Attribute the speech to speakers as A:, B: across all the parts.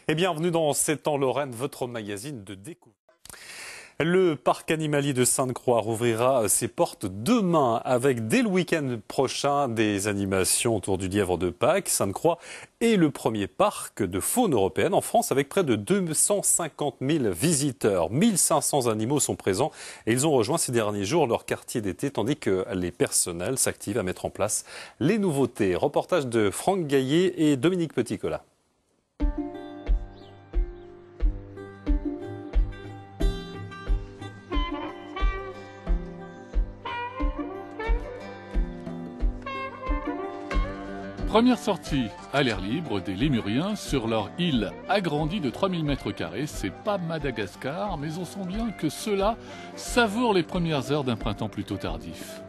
A: Et bienvenue dans 7 ans Lorraine, votre magazine de découverte. Le parc animalier de Sainte-Croix rouvrira ses portes demain avec dès le week-end prochain des animations autour du lièvre de Pâques. Sainte-Croix est le premier parc de faune européenne en France avec près de 250 000 visiteurs. 1500 animaux sont présents et ils ont rejoint ces derniers jours leur quartier d'été tandis que les personnels s'activent à mettre en place les nouveautés. Reportage de Franck Gaillet et Dominique Petit-Colas.
B: Première sortie à l'air libre des lémuriens sur leur île agrandie de 3000 m². C'est pas Madagascar, mais on sent bien que ceux-là savourent les premières heures d'un printemps plutôt tardif.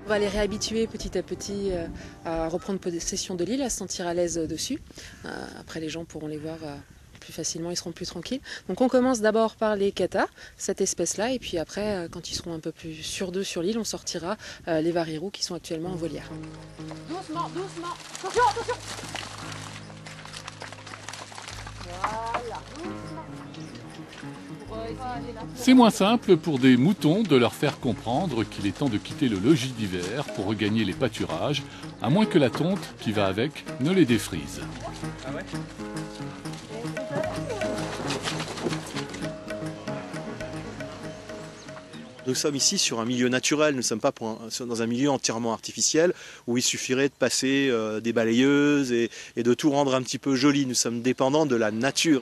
C: On va les réhabituer petit à petit à reprendre possession de l'île, à se sentir à l'aise dessus. Après, les gens pourront les voir plus facilement, ils seront plus tranquilles. Donc on commence d'abord par les katas, cette espèce-là, et puis après, quand ils seront un peu plus sûrs d'eux sur l'île, on sortira les varirous qui sont actuellement en volière.
D: Doucement, doucement. Attention, attention. Voilà.
B: C'est moins simple pour des moutons de leur faire comprendre qu'il est temps de quitter le logis d'hiver pour regagner les pâturages, à moins que la tonte qui va avec ne les défrise.
E: Ah ouais ? Nous sommes ici sur un milieu naturel, nous ne sommes pas dans un milieu entièrement artificiel où il suffirait de passer des balayeuses et de tout rendre un petit peu joli. Nous sommes dépendants de la nature.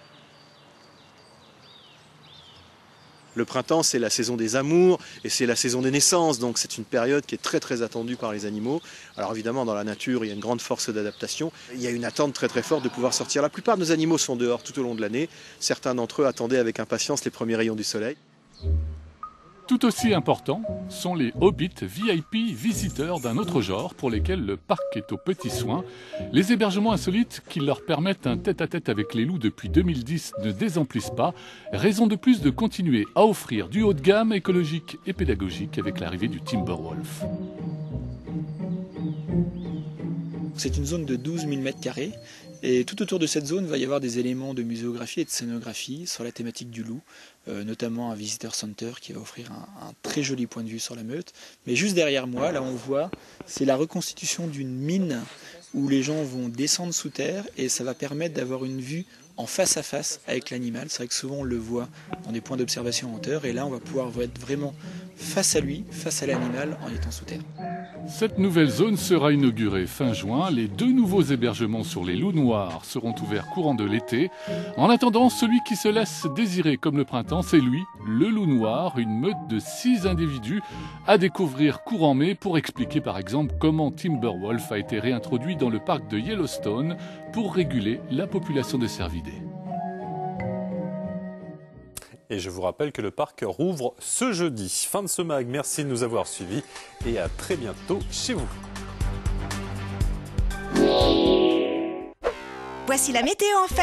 E: Le printemps, c'est la saison des amours et c'est la saison des naissances, donc c'est une période qui est très très attendue par les animaux. Alors évidemment, dans la nature, il y a une grande force d'adaptation. Il y a une attente très très forte de pouvoir sortir. La plupart de nos animaux sont dehors tout au long de l'année. Certains d'entre eux attendaient avec impatience les premiers rayons du soleil.
B: Tout aussi importants sont les hobbits VIP visiteurs d'un autre genre pour lesquels le parc est aux petits soins. Les hébergements insolites qui leur permettent un tête-à-tête avec les loups depuis 2010 ne désemplissent pas. Raison de plus de continuer à offrir du haut de gamme écologique et pédagogique avec l'arrivée du Timberwolf.
F: C'est une zone de 12 000 m². Et tout autour de cette zone, il va y avoir des éléments de muséographie et de scénographie sur la thématique du loup, notamment un visitor center qui va offrir un très joli point de vue sur la meute. Mais juste derrière moi, là on voit, c'est la reconstitution d'une mine où les gens vont descendre sous terre et ça va permettre d'avoir une vue en face à face avec l'animal. C'est vrai que souvent on le voit dans des points d'observation en hauteur et là on va pouvoir être vraiment face à lui, face à l'animal en étant sous terre.
B: Cette nouvelle zone sera inaugurée fin juin. Les 2 nouveaux hébergements sur les loups noirs seront ouverts courant de l'été. En attendant, celui qui se laisse désirer comme le printemps, c'est lui, le loup noir, une meute de 6 individus à découvrir courant mai pour expliquer par exemple comment Timberwolf a été réintroduit dans le parc de Yellowstone pour réguler la population des cervidés.
A: Et je vous rappelle que le parc rouvre ce jeudi. Fin de ce mag, merci de nous avoir suivis et à très bientôt chez vous.
G: Voici la météo en fait.